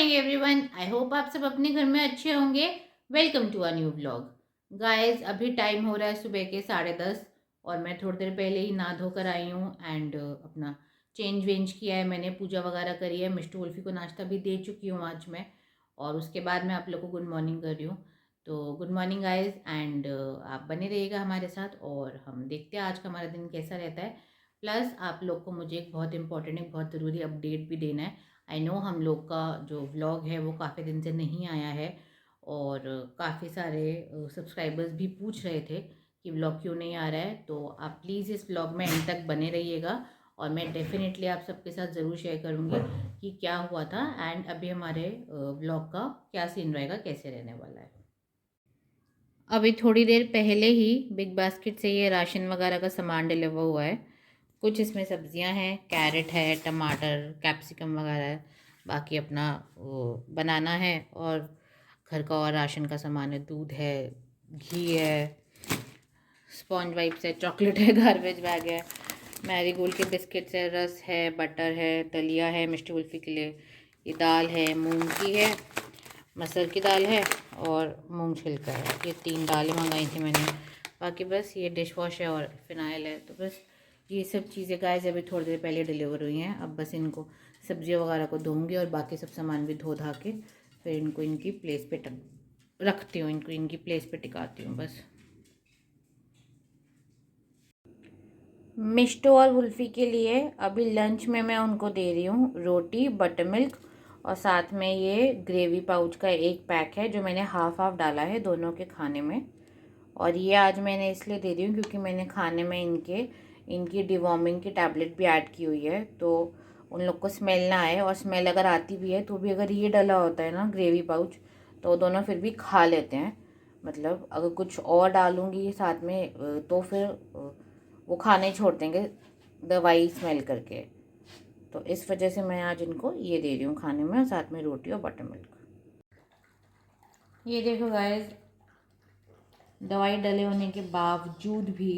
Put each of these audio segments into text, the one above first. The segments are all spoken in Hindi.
Morning everyone. आई होप आप सब अपने घर में अच्छे होंगे। Welcome to a new vlog. Guys अभी टाइम हो रहा है सुबह के 10:30 और मैं थोड़ी देर पहले ही नहा धोकर आई हूँ एंड अपना चेंज वेंज किया है। मैंने पूजा वगैरह करी है। मिस्टर उल्फी को नाश्ता भी दे चुकी हूँ आज मैं, और उसके बाद मैं आप लोग को गुड मॉर्निंग कर रही हूँ। तो गुड मॉर्निंग गाइस एंड आप बने रहिएगा हमारे साथ और हम देखते हैं आज का हमारा दिन कैसा रहता है। प्लस आप लोग को मुझे एक बहुत इंपॉर्टेंट एक बहुत ज़रूरी अपडेट भी देना है। आई नो हम लोग का जो व्लॉग है वो काफ़ी दिन से नहीं आया है और काफ़ी सारे सब्सक्राइबर्स भी पूछ रहे थे कि व्लॉग क्यों नहीं आ रहा है। तो आप प्लीज़ इस व्लॉग में एंड तक बने रहिएगा और मैं डेफिनेटली आप सबके साथ ज़रूर शेयर करूँगी कि क्या हुआ था एंड अभी हमारे व्लॉग का क्या सीन रहेगा, कैसे रहने वाला है। अभी थोड़ी देर पहले ही बिग बास्केट से ये राशन वगैरह का सामान डिलीवर हुआ है। कुछ इसमें सब्जियां हैं, कैरेट है, टमाटर, कैप्सिकम वगैरह है। बाकी अपना वो बनाना है और घर का और राशन का सामान है। दूध है, घी है, स्पॉन्ज वाइप्स है, चॉकलेट है, गार्बेज बैग है, मैरी गोल्ड के बिस्किट्स है, रस है, बटर है, दलिया है मिष्टी कुल्फ़ी के लिए, ये दाल है, मूंग की है, मसूर की दाल है और मूंग छिलका है। ये 3 दालें मंगाई थी मैंने। बाकी बस ये डिश वॉश है और फिनाइल है। तो बस ये सब चीज़ें गाइस अभी थोड़ी देर पहले डिलीवर हुई हैं। अब बस इनको सब्जियों वगैरह को धोऊंगी और बाकी सब सामान भी धो धा के फिर इनको इनकी प्लेस पे रखती हूँ, इनको इनकी प्लेस पे टिकाती हूँ बस। मिष्टो और वुल्फ़ी के लिए अभी लंच में मैं उनको दे रही हूँ रोटी, बटर मिल्क और साथ में ये ग्रेवी पाउच का एक पैक है जो मैंने हाफ हाफ डाला है दोनों के खाने में। और ये आज मैंने इसलिए दे रही हूँ क्योंकि मैंने खाने में इनकी डिवॉर्मिंग की टैबलेट भी ऐड की हुई है, तो उन लोग को स्मेल ना आए। और स्मेल अगर आती भी है तो भी अगर ये डला होता है ना ग्रेवी पाउच, तो दोनों फिर भी खा लेते हैं। मतलब अगर कुछ और डालूँगी साथ में तो फिर वो खाने छोड़ देंगे दवाई स्मेल करके। तो इस वजह से मैं आज इनको ये दे रही हूँ खाने में और साथ में रोटी और बटर मिल्क। ये देखो गाइस, दवाई डले होने के बावजूद भी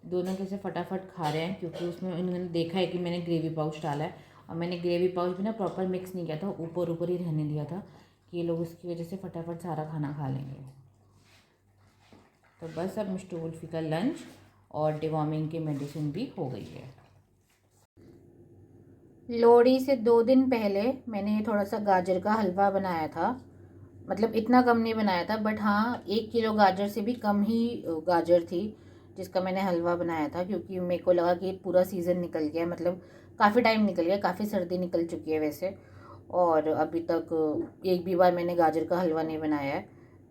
दोनों कैसे फटाफट खा रहे हैं, क्योंकि उसमें इन्होंने देखा है कि मैंने ग्रेवी पाउच डाला है और मैंने ग्रेवी पाउच भी ना प्रॉपर मिक्स नहीं किया था, ऊपर ऊपर ही रहने दिया था कि ये लोग उसकी वजह से फटाफट सारा खाना खा लेंगे। तो बस अब मिस्टर वुल्फी का लंच और डिवॉर्मिंग की मेडिसिन भी हो गई है। लोहड़ी से 2 दिन पहले मैंने ये थोड़ा सा गाजर का हलवा बनाया था। मतलब इतना कम नहीं बनाया था, बट हाँ 1 किलो गाजर से भी कम ही गाजर थी जिसका मैंने हलवा बनाया था, क्योंकि मेरे को लगा कि पूरा सीज़न निकल गया, मतलब काफ़ी टाइम निकल गया, काफ़ी सर्दी निकल चुकी है वैसे, और अभी तक एक भी बार मैंने गाजर का हलवा नहीं बनाया है।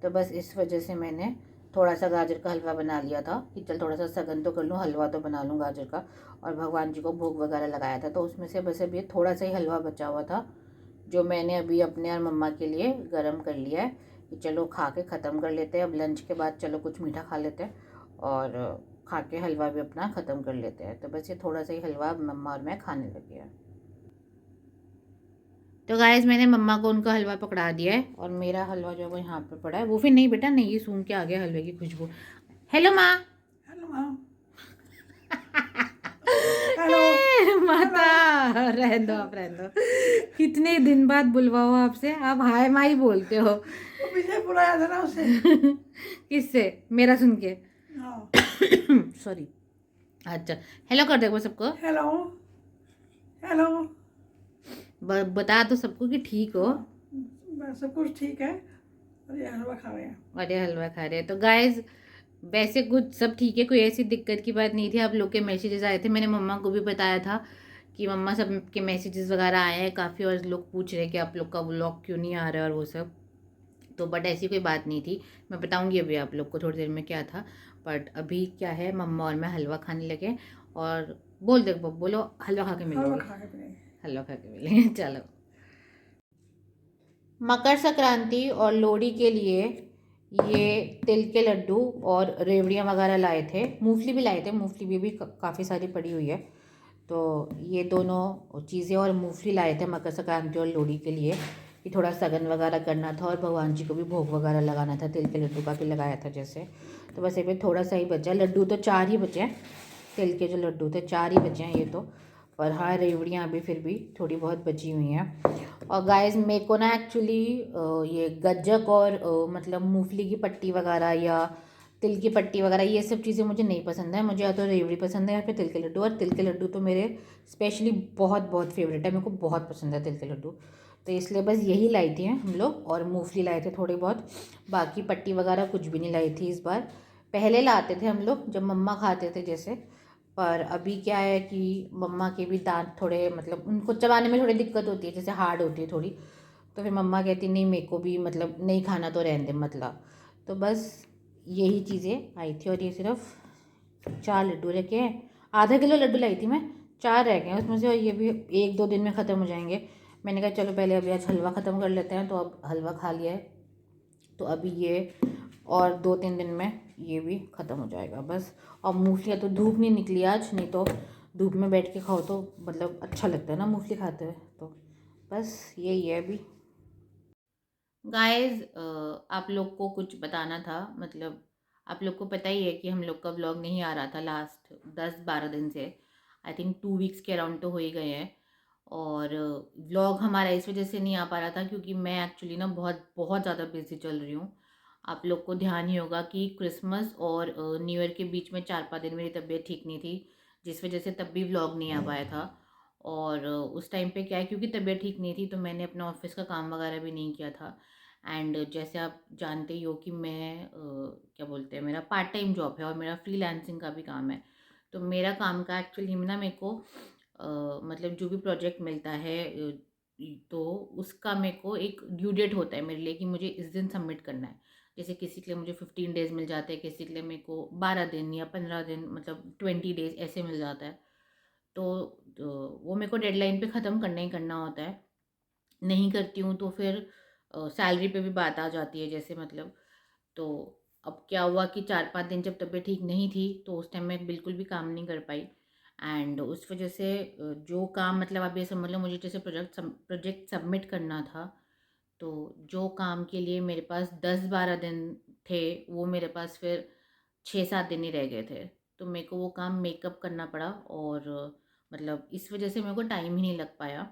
तो बस इस वजह से मैंने थोड़ा सा गाजर का हलवा बना लिया था कि चल थोड़ा सा सगन तो कर लूँ, हलवा तो बना लूँ गाजर का। और भगवान जी को भोग वगैरह लगाया था, तो उसमें से बस अभी थोड़ा सा ही हलवा बचा हुआ था जो मैंने अभी अपने और मम्मा के लिए गर्म कर लिया है कि चलो खा के ख़त्म कर लेते हैं। अब लंच के बाद चलो कुछ मीठा खा लेते हैं और खा के हलवा भी अपना ख़त्म कर लेते हैं। तो बस ये थोड़ा सा ही हलवा मम्मा और मैं खाने लगे हैं। तो गाइस मैंने मम्मा को उनका हलवा पकड़ा दिया है और मेरा हलवा जो है वो यहाँ पे पड़ा है। वो फिर नहीं बेटा नहीं, ये सूंघ के आ गया हलवे की खुशबू। हेलो माँ। Hello ma'am. हेलो माता, रहने दो आप, रहने दो। कितने दिन बाद बुलवाओ आपसे, आप हाय माई बोलते हो। वो पीछे बुलाया था ना उसे। किससे? मेरा सुन के? हाँ। सॉरी। अच्छा, हेलो कर दे वो सबको। Hello hello. बता दो सबको कि ठीक हो। हाँ, सब कुछ ठीक है और ये हलवा खा रहे हैं। अरे हलवा खा रहे हैं तो गाइज वैसे कुछ सब ठीक है, कोई ऐसी दिक्कत की बात नहीं थी। आप लोग के मैसेजेस आए थे, मैंने मम्मा को भी बताया था कि मम्मा सब के मैसेजेस वगैरह आए हैं काफ़ी, और लोग पूछ रहे हैं कि आप लोग का व्लॉग क्यों नहीं आ रहा है और वो सब। तो बट ऐसी कोई बात नहीं थी। मैं बताऊंगी अभी आप लोग को थोड़ी देर में क्या था। बट अभी क्या है, मम्मा और मैं हलवा खाने लगे। और बोल दे बोलो, हलवा खा के हलवा मिलोगे। खा के पिएंगे। हलवा खा के मिलेंगे चलो। मकर संक्रांति और लोहड़ी के लिए ये तिल के लड्डू और रेवड़ियाँ वगैरह लाए थे, मूंगफली भी लाए थे, मूंगफली भी काफ़ी सारी पड़ी हुई है। तो ये दोनों चीज़ें और मूंगफली लाए थे मकर संक्रांति और लोहड़ी के लिए कि थोड़ा सगन वगैरह करना था और भगवान जी को भी भोग वगैरह लगाना था। तिल के लड्डू का भी लगाया था जैसे। तो बस ये थोड़ा सा ही बचा, लड्डू तो 4 ही बचे हैं, तिल के जो लड्डू थे 4 ही बचे हैं ये तो, पर हाँ, रेवड़ियाँ अभी फिर भी थोड़ी बहुत बची हुई हैं। और गाइस मेरे को ना एक्चुअली ये गज्जक और मतलब मूंगफली की पट्टी वगैरह या तिल की पट्टी वगैरह ये सब चीज़ें मुझे नहीं पसंद है। मुझे या तो रेवड़ी पसंद है या फिर तिल के लड्डू, और तिल के लड्डू तो मेरे स्पेशली बहुत बहुत फेवरेट है, मेरे को बहुत पसंद है तिल के लड्डू। तो इसलिए बस यही लाई थी हम लोग, और मूंगफली लाए थे थोड़ी बहुत, बाकी पट्टी वगैरह कुछ भी नहीं लाई थी इस बार। पहले लाते थे हम लोग जब मम्मा खाते थे जैसे, पर अभी क्या है कि मम्मा के भी दांत थोड़े मतलब उनको चबाने में थोड़ी दिक्कत होती है, जैसे हार्ड होती है थोड़ी। तो फिर मम्मा कहती नहीं मेरे को भी मतलब नहीं खाना तो रहने दे मतलब। तो बस यही चीज़ें आई थी, और ये सिर्फ 4 लड्डू रखे हैं। आधा किलो लड्डू लाई थी मैं, 4 रह गए हैं उसमें से, और ये भी 1-2 दिन में ख़त्म हो जाएंगे। मैंने कहा चलो पहले अभी आज हलवा ख़त्म कर लेते हैं, तो अब हलवा खा लिया है तो अभी ये, और 2-3 दिन में ये भी ख़त्म हो जाएगा बस। और मूँगफलियाँ तो धूप नहीं निकली आज, नहीं तो धूप में बैठ के खाओ तो मतलब अच्छा लगता है ना मूँगफली खाते हुए। तो बस यही है अभी। गाइस आप लोग को कुछ बताना था, मतलब आप लोग को पता ही है कि हम लोग का व्लॉग नहीं आ रहा था लास्ट 10-12 दिन से। आई थिंक 2 वीक्स के अराउंड तो हो ही गए हैं। और व्लॉग हमारा इस वजह से नहीं आ पा रहा था क्योंकि मैं एक्चुअली ना बहुत बहुत ज़्यादा बिजी चल रही हूँ। आप लोग को ध्यान ही होगा कि क्रिसमस और न्यू ईयर के बीच में 4-5 दिन मेरी तबीयत ठीक नहीं थी, जिस वजह से तब भी व्लॉग नहीं आ पाया था। और उस टाइम पे क्या है, क्योंकि तबीयत ठीक नहीं थी तो मैंने अपना ऑफिस का काम वगैरह भी नहीं किया था। एंड जैसे आप जानते ही हो कि मैं क्या बोलते हैं, मेरा पार्ट टाइम जॉब है और मेरा फ्रीलांसिंग का भी काम है। तो मेरा काम का एक्चुअली ना मेरे को मतलब जो भी प्रोजेक्ट मिलता है तो उसका मेरे को एक ड्यू डेट होता है मेरे लिए कि मुझे इस दिन सबमिट करना है। जैसे किसी के लिए मुझे 15 डेज़ मिल जाते हैं, किसी के लिए मेरे को 12 दिन या 15 दिन मतलब 20 डेज़ ऐसे मिल जाता है। तो वो मेरे को डेडलाइन पे ख़त्म करना ही करना होता है। नहीं करती हूँ तो फिर सैलरी पे भी बात आ जाती है जैसे मतलब। तो अब क्या हुआ कि 4-5 दिन जब तबीयत ठीक नहीं थी तो उस टाइम मैं बिल्कुल भी काम नहीं कर पाई। एंड उस वजह से जो काम मतलब आप ये समझ लो, मुझे जैसे प्रोजेक्ट सबमिट करना था, तो जो काम के लिए मेरे पास 10-12 दिन थे वो मेरे पास फिर 6-7 दिन ही रह गए थे। तो मेरे को वो काम मेकअप करना पड़ा, और मतलब इस वजह से मेरे को टाइम ही नहीं लग पाया।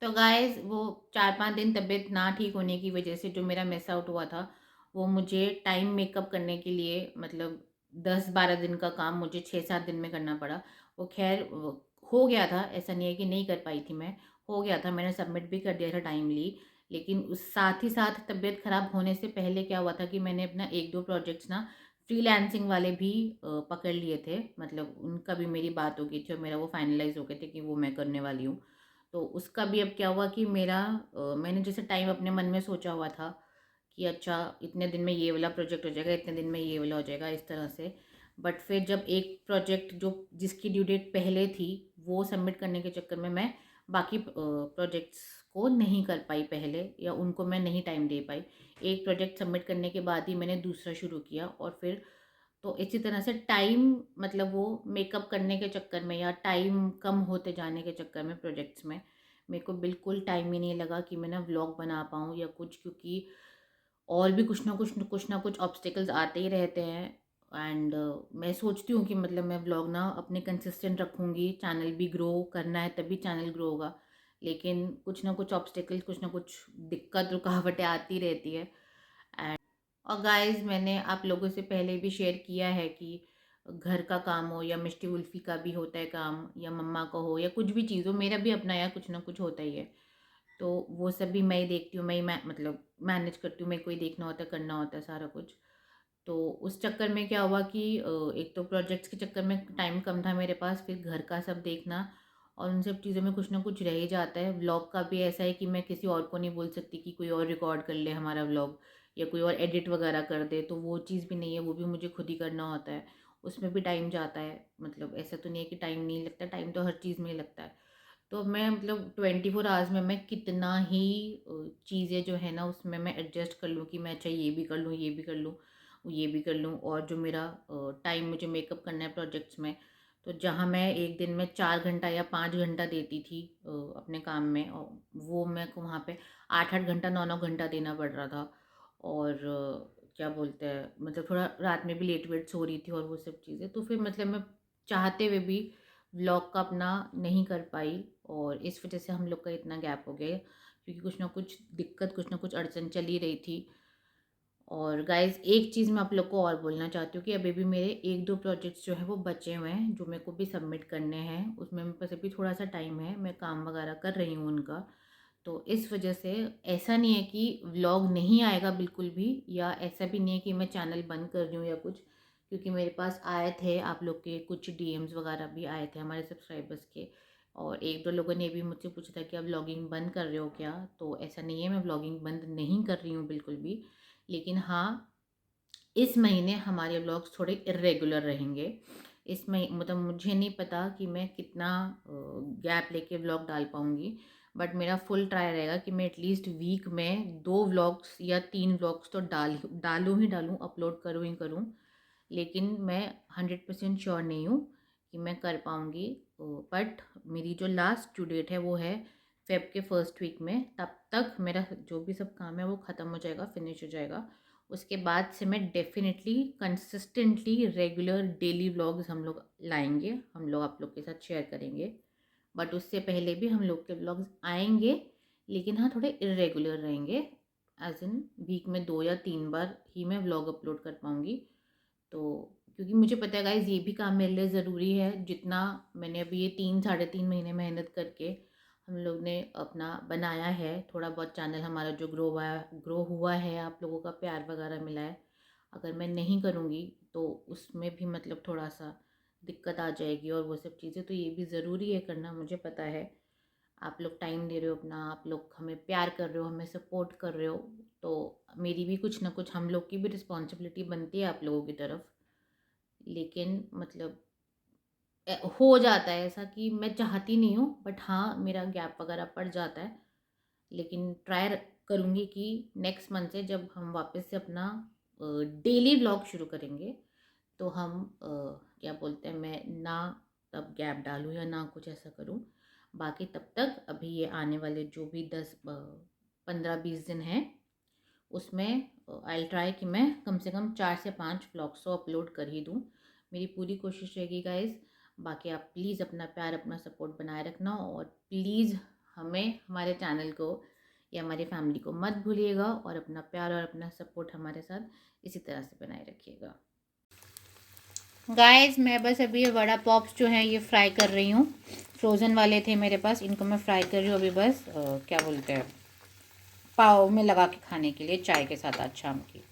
तो गाइस वो 4-5 दिन तबीयत ना ठीक होने की वजह से जो मेरा मिस आउट हुआ था, वो मुझे टाइम मेकअप करने के लिए मतलब 10-12 दिन का काम मुझे 6-7 दिन में करना पड़ा। वो खैर हो गया था, ऐसा नहीं है कि नहीं कर पाई थी मैं, हो गया था, मैंने सबमिट भी कर दिया था टाइमली। लेकिन उस साथ ही साथ तबीयत ख़राब होने से पहले क्या हुआ था कि मैंने अपना 1-2 प्रोजेक्ट्स ना फ्रीलांसिंग वाले भी पकड़ लिए थे, मतलब उनका भी मेरी बात हो गई थी और मेरा वो फाइनलाइज हो गए थे कि वो मैं करने वाली हूँ। तो उसका भी अब क्या हुआ कि मेरा मैंने जैसे टाइम अपने मन में सोचा हुआ था कि अच्छा इतने दिन में ये वाला प्रोजेक्ट हो जाएगा, इतने दिन में ये वाला हो जाएगा, इस तरह से। बट फिर जब एक प्रोजेक्ट जो जिसकी ड्यू डेट पहले थी वो सबमिट करने के चक्कर में मैं बाकी प्रोजेक्ट्स को नहीं कर पाई पहले, या उनको मैं नहीं टाइम दे पाई। एक प्रोजेक्ट सबमिट करने के बाद ही मैंने दूसरा शुरू किया, और फिर तो इसी तरह से टाइम मतलब वो मेकअप करने के चक्कर में या टाइम कम होते जाने के चक्कर में प्रोजेक्ट्स में मेरे को बिल्कुल टाइम ही नहीं लगा कि मैं ना व्लॉग बना पाऊँ या कुछ, क्योंकि और भी कुछ ना कुछ ऑब्स्टिकल्स आते ही रहते हैं। एंड मैं सोचती हूँ कि मतलब मैं व्लॉग ना अपने कंसिस्टेंट रखूँगी, चैनल भी ग्रो करना है तभी चैनल ग्रो होगा। लेकिन कुछ ना कुछ ऑब्स्टिकल्स, कुछ ना कुछ दिक्कत रुकावटें आती रहती है। और गाइस मैंने आप लोगों से पहले भी शेयर किया है कि घर का काम हो या मिष्टी कुल्फ़ी का भी होता है काम, या मम्मा का हो या कुछ भी चीज़ हो, मेरा भी अपना या कुछ ना कुछ होता ही है। तो वो सब भी मैं ही देखती हूँ, मैं ही मतलब मैनेज करती हूँ, मेरे को ही देखना होता है, करना होता है सारा कुछ। तो उस चक्कर में क्या हुआ कि एक तो प्रोजेक्ट्स के चक्कर में टाइम कम था मेरे पास, फिर घर का सब देखना, और उन सब चीज़ों में कुछ ना कुछ रह ही जाता है। व्लॉग का भी ऐसा है कि मैं किसी और को नहीं बोल सकती कि कोई और रिकॉर्ड कर ले हमारा व्लॉग, या कोई और एडिट वगैरह कर दे, तो वो चीज़ भी नहीं है, वो भी मुझे खुद ही करना होता है। उसमें भी टाइम जाता है, मतलब ऐसा तो नहीं है कि टाइम नहीं लगता, टाइम तो हर चीज़ में ही लगता है। तो मैं मतलब 24 आवर्स में मैं कितना ही चीज़ें जो है ना उसमें मैं एडजस्ट कर लूँ कि मैं अच्छा ये भी कर लूँ, ये भी कर लूँ, ये भी कर लूँ। और जो मेरा टाइम मुझे मेकअप करना है प्रोजेक्ट्स में, तो जहाँ मैं एक दिन में 4 घंटा या 5 घंटा देती थी अपने काम में, और वो मेरे को वहाँ पे 8-8 घंटा 9-9 घंटा देना पड़ रहा था। और क्या बोलते हैं, मतलब थोड़ा रात में भी लेट वेट सो रही थी और वो सब चीज़ें, तो फिर मतलब मैं चाहते हुए भी व्लॉग का अपना नहीं कर पाई, और इस वजह से हम लोग का इतना गैप हो गया, क्योंकि कुछ ना कुछ दिक्कत, कुछ ना कुछ अड़चन चल ही रही थी। और गाइज़ एक चीज़ मैं आप लोग को और बोलना चाहती हूँ कि अभी भी मेरे 1-2 प्रोजेक्ट्स जो हैं वो बचे हुए हैं, जो मेरे को भी सबमिट करने हैं। उसमें मेरे पास अभी थोड़ा-सा टाइम है, मैं काम वगैरह कर रही हूँ उनका। तो इस वजह से ऐसा नहीं है कि व्लॉग नहीं आएगा बिल्कुल भी, या ऐसा भी नहीं है कि मैं चैनल बंद कर रही हूँ या कुछ, क्योंकि मेरे पास आए थे आप लोग के कुछ डीएम्स वगैरह भी आए थे हमारे सब्सक्राइबर्स के, और 1-2 लोगों ने भी मुझसे पूछा था कि आप व्लॉगिंग बंद कर रहे हो क्या? तो ऐसा नहीं है, मैं व्लॉगिंग बंद नहीं कर रही हूँ बिल्कुल भी। लेकिन हाँ, इस महीने हमारे व्लॉग्स थोड़े इर्रेगुलर रहेंगे। इस मही मतलब मुझे नहीं पता कि मैं कितना गैप लेके व्लॉग डाल पाऊँगी, बट मेरा फुल ट्राई रहेगा कि मैं एटलीस्ट वीक में 2 व्लॉग्स या 3 व्लॉग्स तो डालूँ ही डालूँ, अपलोड करूँ ही करूँ। लेकिन मैं 100% श्योर नहीं हूँ कि मैं कर पाऊँगी। बट मेरी जो लास्ट ड्यू डेट है वो है फ़ेब के फर्स्ट वीक में, तब तक मेरा जो भी सब काम है वो ख़त्म हो जाएगा, फिनिश हो जाएगा। उसके बाद से मैं definitely consistently regular daily vlogs हम लोग लाएँगे, हम लोग आप लोग के साथ शेयर करेंगे। बट उससे पहले भी हम लोग के व्लॉग्स आएँगे, लेकिन हाँ, थोड़े इर्रेगुलर रहेंगे। एज़ इन वीक में 2 या 3 बार ही मैं व्लॉग अपलोड कर पाऊँगी। तो क्योंकि मुझे पता है गाइज़, ये भी काम मेरे लिए ज़रूरी है, जितना मैंने अभी ये 3 साढ़े 3 महीने मेहनत करके हम लोग ने अपना बनाया है, थोड़ा बहुत चैनल हमारा जो ग्रो हुआ है, आप लोगों का प्यार वगैरह मिला है। अगर मैं नहीं करूँगी तो उसमें भी मतलब थोड़ा-सा दिक्कत आ जाएगी और वो सब चीज़ें, तो ये भी ज़रूरी है करना, मुझे पता है। आप लोग टाइम दे रहे हो अपना, आप लोग हमें प्यार कर रहे हो, हमें सपोर्ट कर रहे हो, तो मेरी भी कुछ ना कुछ, हम लोग की भी रिस्पॉन्सिबिलिटी बनती है आप लोगों की तरफ। लेकिन मतलब हो जाता है ऐसा कि मैं चाहती नहीं हूँ, बट हाँ, मेरा गैप वगैरह पड़ जाता है। लेकिन ट्राई करूँगी कि नेक्स्ट मंथ से जब हम वापस से अपना डेली व्लॉग शुरू करेंगे, तो हम क्या बोलते हैं, मैं ना तब गैप डालूँ या ना कुछ ऐसा करूँ। बाकी तब तक अभी ये आने वाले जो भी 15-20 दिन हैं, उसमें आई विल ट्राई कि मैं कम से कम 4 से 5 व्लॉग्स तो अपलोड कर ही दूँ। मेरी पूरी कोशिश रहेगी गाइज़। बाकी आप प्लीज़ अपना प्यार, अपना सपोर्ट बनाए रखना, और प्लीज़ हमें, हमारे चैनल को या हमारी फैमिली को मत भूलिएगा, और अपना प्यार और अपना सपोर्ट हमारे साथ इसी तरह से बनाए रखिएगा। गाइस मैं बस अभी ये वड़ा पॉप्स जो हैं ये फ्राई कर रही हूँ। फ्रोज़न वाले थे मेरे पास, इनको मैं फ्राई कर रही हूँ अभी बस क्या बोलते हैं, पाव में लगा के खाने के लिए चाय के साथ आज शाम की।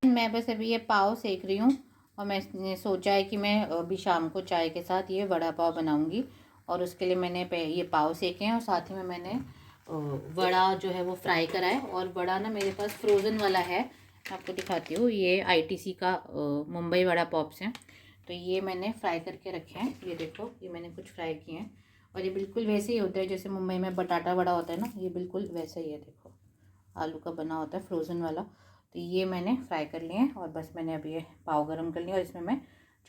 मैं बस अभी ये पाव सेक रही हूँ, और मैंने सोचा है कि मैं अभी शाम को चाय के साथ ये वड़ा पाव बनाऊँगी, और उसके लिए मैंने ये पाव सेके हैं, और साथ ही में मैंने वड़ा जो है वो फ्राई करा है। और वड़ा ना मेरे पास फ्रोज़न वाला है, मैं आपको दिखाती हूँ। ये आईटीसी का मुंबई वड़ा पॉप्स हैं, तो ये मैंने फ्राई करके रखे हैं। ये देखो, ये मैंने कुछ फ्राई किए हैं, और ये बिल्कुल वैसे ही होता है जैसे मुंबई में बटाटा वड़ा होता है ना, ये बिल्कुल वैसा ही है। देखो, आलू का बना होता है फ्रोज़न वाला। तो ये मैंने फ्राई कर लिए हैं, और बस मैंने अभी ये पाव गरम कर लिया, और इसमें मैं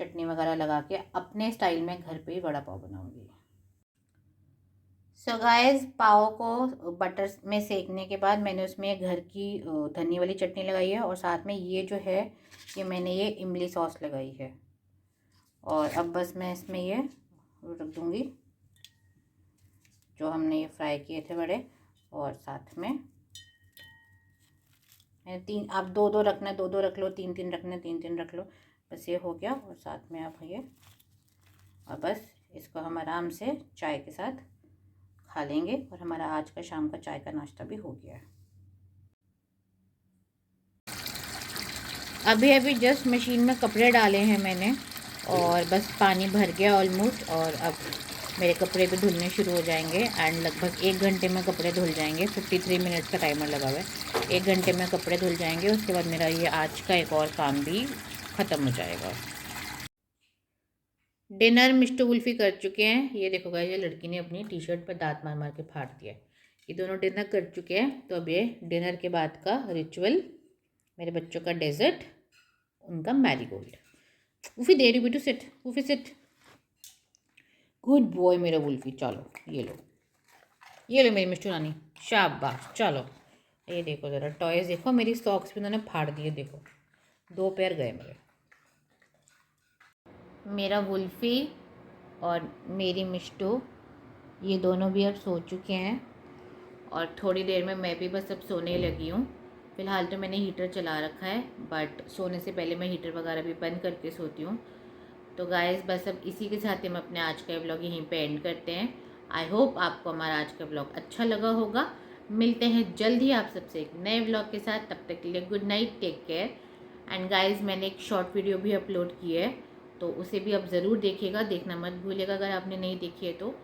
चटनी वगैरह लगा के अपने स्टाइल में घर पे ही वड़ा पाव बनाऊंगी। सो गाइस, पाव को बटर में सेकने के बाद मैंने उसमें घर की धनिया वाली चटनी लगाई है, और साथ में ये जो है, ये मैंने ये इमली सॉस लगाई है। और अब बस मैं इसमें ये रख दूँगी जो हमने ये फ्राई किए थे बड़े, और साथ में तीन, आप 2-2 रखना है 2-2 रख लो, 3-3 रखना है 3-3 रख लो। बस ये हो गया, और साथ में आप ये, और बस इसको हम आराम से चाय के साथ खा लेंगे, और हमारा आज का शाम का चाय का नाश्ता भी हो गया है। अभी अभी जस्ट मशीन में कपड़े डाले हैं मैंने, और बस पानी भर गया ऑलमोस्ट, और अब मेरे कपड़े भी धुलने शुरू हो जाएंगे। एंड लगभग 1 घंटे में कपड़े धुल जाएंगे, 53 मिनट्स का टाइमर लगा हुआ है। 1 घंटे में कपड़े धुल जाएंगे, उसके बाद मेरा ये आज का एक और काम भी ख़त्म हो जाएगा। डिनर मिस्टर वुल्फी कर चुके हैं। ये देखो गाइस, ये लड़की ने अपनी टी शर्ट पर दांत मार मार के फाड़ दिया है। ये दोनों डिनर कर चुके हैं, तो अब ये डिनर के बाद का रिचुअल, मेरे बच्चों का डेजर्ट, उनका मैरीगोल्ड। वुल्फी दे रही बेटू, sit Wolfie sit, good boy मेरा वुल्फी। चलो ये लो, ये लो मेरी मिस्टर रानी, शाबाश। चलो ये देखो ज़रा टॉयज़ देखो, मेरी सॉक्स भी उन्होंने फाड़ दिए, देखो 2 पैर गए मेरे। मेरा वुल्फी और मेरी मिष्टो, ये दोनों भी अब सो चुके हैं और थोड़ी देर में मैं भी बस अब सोने लगी हूँ। फ़िलहाल तो मैंने हीटर चला रखा है, बट सोने से पहले मैं हीटर वगैरह भी बंद करके सोती हूँ। तो गाइज़ बस अब इसी के साथ ही हम अपने आज का व्लॉग यहीं पे एंड करते हैं। आई होप आपको हमारा आज का व्लॉग अच्छा लगा होगा। मिलते हैं जल्द ही आप सबसे एक नए व्लॉग के साथ। तब तक के लिए good night, take care. And guys मैंने एक शॉर्ट वीडियो भी अपलोड की है, तो उसे भी आप ज़रूर देखिएगा, देखना मत भूलिएगा अगर आपने नहीं देखी है तो।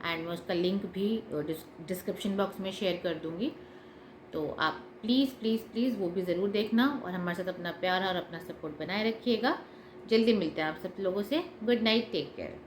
एंड मैं उसका लिंक भी डिस्क्रिप्शन बॉक्स में शेयर कर दूँगी, तो आप प्लीज़ प्लीज़ प्लीज़ वो भी ज़रूर देखना और हमारे साथ अपना प्यार और अपना सपोर्ट बनाए रखिएगा। जल्दी मिलते हैं आप सब लोगों से। Good night, take care.